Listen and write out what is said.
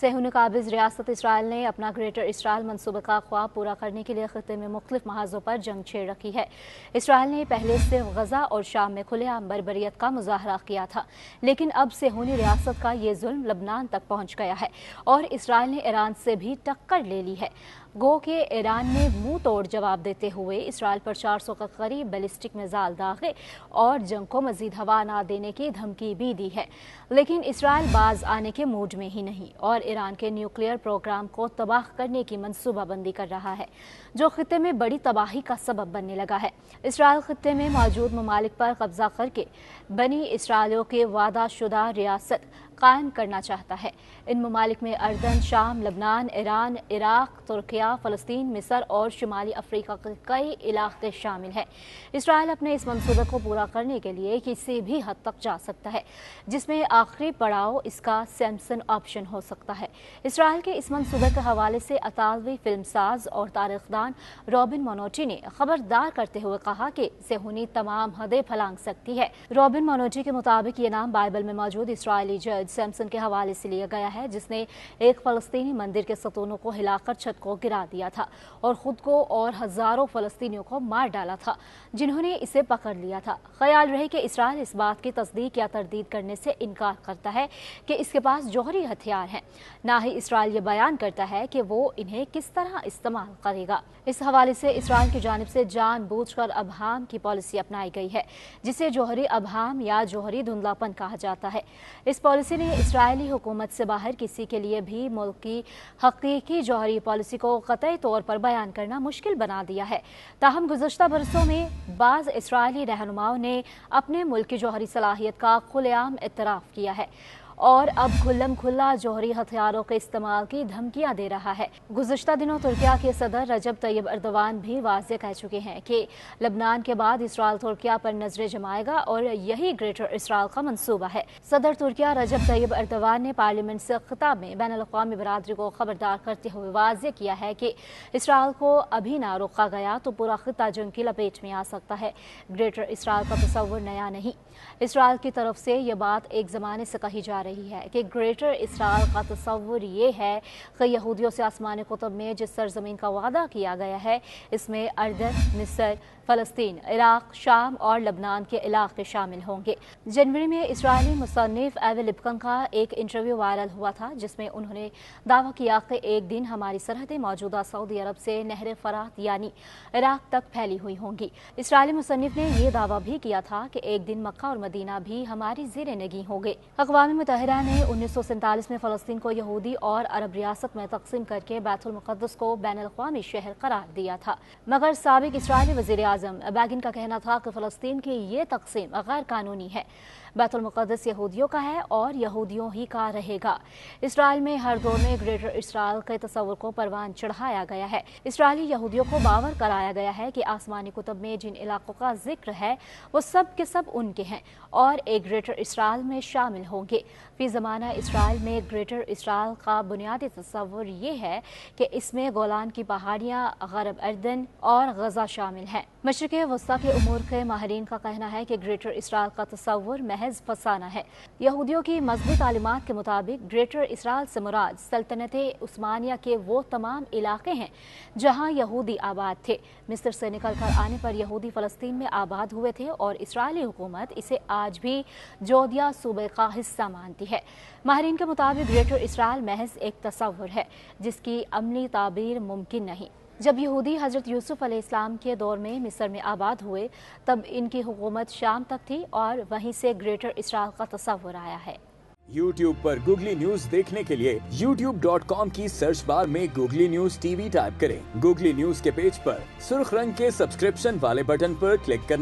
صہیونی قابض ریاست اسرائیل نے اپنا گریٹر اسرائیل منصوبے کا خواب پورا کرنے کے لیے خطے میں مختلف محاذوں پر جنگ چھیڑ رکھی ہے۔ اسرائیل نے پہلے صرف غزہ اور شام میں کھلے عام بربریت کا مظاہرہ کیا تھا، لیکن اب صہیونی ریاست کا یہ ظلم لبنان تک پہنچ گیا ہے اور اسرائیل نے ایران سے بھی ٹکر لے لی ہے۔ گو کہ ایران نے منہ توڑ جواب دیتے ہوئے اسرائیل پر 400 کے قریب بیلسٹک میزائل داغے اور جنگ کو مزید ہوا نہ دینے کی دھمکی بھی دی ہے، لیکن اسرائیل باز آنے کے موڈ میں ہی نہیں اور ایران کے نیوکلیئر پروگرام کو تباہ کرنے کی منصوبہ بندی کر رہا ہے، جو خطے میں بڑی تباہی کا سبب بننے لگا ہے۔ اسرائیل خطے میں موجود ممالک پر قبضہ کر کے بنی اسرائیلیوں کے وعدہ شدہ ریاست قائم کرنا چاہتا ہے۔ ان ممالک میں اردن، شام، لبنان، ایران، عراق، ترکیہ، فلسطین، مصر اور شمالی افریقہ کے کئی علاقے شامل ہیں۔ اسرائیل اپنے اس منصوبے کو پورا کرنے کے لیے کسی بھی حد تک جا سکتا ہے، جس میں آخری پڑاؤ اس کا سیمسن آپشن ہو سکتا ہے۔ اسرائیل کے اس منصوبے کے حوالے سے اطالوی فلم ساز اور تاریخ دان روبن مونوٹی نے خبردار کرتے ہوئے کہا کہ صہیونی تمام حدیں پھلانگ سکتی ہے۔ روبن مونوٹی کے مطابق یہ نام بائبل میں موجود اسرائیلی جج سیمسن کے حوالے سے لیا گیا ہے، جس نے ایک فلسطینی مندر کے ستونوں کو ہلا کر چھت کو گرا دیا تھا اور خود کو اور ہزاروں فلسطینیوں کو مار ڈالا تھا جنہوں نے اسے پکڑ لیا تھا۔ خیال رہے کہ اسرائیل اس بات کی تصدیق یا تردید کرنے سے انکار کرتا ہے کہ اس کے پاس جوہری ہتھیار ہیں، نہ ہی اسرائیل یہ بیان کرتا ہے کہ وہ انہیں کس طرح استعمال کرے گا۔ اس حوالے سے اسرائیل کی جانب سے جان بوجھ کر ابہام کی پالیسی اپنائی گئی ہے، جسے جوہری ابہام یا جوہری دھندلاپن کہا جاتا ہے۔ اس پالیسی نے اسرائیلی حکومت سے باہر کسی کے لیے بھی ملک کی حقیقی جوہری پالیسی کو قطعی طور پر بیان کرنا مشکل بنا دیا ہے۔ تاہم گزشتہ برسوں میں بعض اسرائیلی رہنماؤں نے اپنے ملک کی جوہری صلاحیت کا کھلے عام اعتراف کیا ہے اور اب کھلم کھلا جوہری ہتھیاروں کے استعمال کی دھمکیاں دے رہا ہے۔ گزشتہ دنوں ترکیہ کے صدر رجب طیب ایردوان بھی واضح کہہ چکے ہیں کہ لبنان کے بعد اسرائیل ترکیہ پر نظریں جمائے گا اور یہی گریٹر اسرائیل کا منصوبہ ہے۔ صدر ترکیہ رجب طیب ایردوان نے پارلیمنٹ سے خطاب میں بین الاقوامی برادری کو خبردار کرتے ہوئے واضح کیا ہے کہ اسرائیل کو ابھی نہ روکا گیا تو پورا خطہ جنگ کی لپیٹ میں آ سکتا ہے۔ گریٹر اسرائیل کا تصور نیا نہیں۔ اسرائیل کی طرف سے یہ بات ایک زمانے سے کہی جا رہی ہے کہ گریٹر اسرائیل کا تصور یہ ہے کہ یہودیوں سے آسمانی قطب میں جس سرزمین کا وعدہ کیا گیا ہے، اس میں اردن، مصر، فلسطین، عراق، شام اور لبنان کے علاقے شامل ہوں گے۔ جنوری میں اسرائیلی مصنف ایوی لپکن کا ایک انٹرویو وائرل ہوا تھا، جس میں انہوں نے دعویٰ کیا کہ ایک دن ہماری سرحدیں موجودہ سعودی عرب سے نہر فرات یعنی عراق تک پھیلی ہوئی ہوں گی۔ اسرائیلی مصنف نے یہ دعویٰ بھی کیا تھا کہ ایک دن مکہ اور مدینہ بھی ہماری زیر نگیں ہوں گے۔ اقوام متحدہ نے 1947 میں فلسطین کو یہودی اور عرب ریاست میں تقسیم کر کے بیت المقدس کو بین الاقوامی شہر قرار دیا تھا، مگر سابق اسرائیلی وزیر اعظم بیگن کا کہنا تھا کہ فلسطین کی یہ تقسیم غیر قانونی ہے۔ بیت المقدس یہودیوں کا ہے اور یہودیوں ہی کا رہے گا۔ اسرائیل میں ہر دور میں گریٹر اسرائیل کے تصور کو پروان چڑھایا گیا ہے۔ اسرائیلی یہودیوں کو باور کرایا گیا ہے کہ آسمانی کتب میں جن علاقوں کا ذکر ہے وہ سب کے سب ان کے ہیں اور ایک گریٹر اسرائیل میں شامل ہوں گے۔ فی زمانہ اسرائیل میں گریٹر اسرائیل کا بنیادی تصور یہ ہے کہ اس میں گولان کی پہاڑیاں، غرب اردن اور غزہ شامل ہیں۔ مشرق وسطیٰ کے امور کے ماہرین کا کہنا ہے کہ گریٹر اسرائیل کا تصور محض فسانہ ہے۔ یہودیوں کی مذہبی تعلیمات کے مطابق گریٹر اسرائیل سے مراد سلطنت عثمانیہ کے وہ تمام علاقے ہیں جہاں یہودی آباد تھے۔ مصر سے نکل کر آنے پر یہودی فلسطین میں آباد ہوئے تھے اور اسرائیلی حکومت اسے آج بھی جودھیا صوبے کا حصہ مانتی ہے۔ ماہرین کے مطابق گریٹر اسرائیل محض ایک تصور ہے جس کی عملی تعبیر ممکن نہیں۔ جب یہودی حضرت یوسف علیہ السلام کے دور میں مصر میں آباد ہوئے تب ان کی حکومت شام تک تھی اور وہیں سے گریٹر اسرائیل کا تصور آیا ہے۔ YouTube پر گوگلی نیوز دیکھنے کے لیے youtube.com کی سرچ بار میں googly news T V type کریں۔ گوگلی نیوز کے پیج پر سرخ رنگ کے سبسکرپشن والے بٹن پر کلک کرنا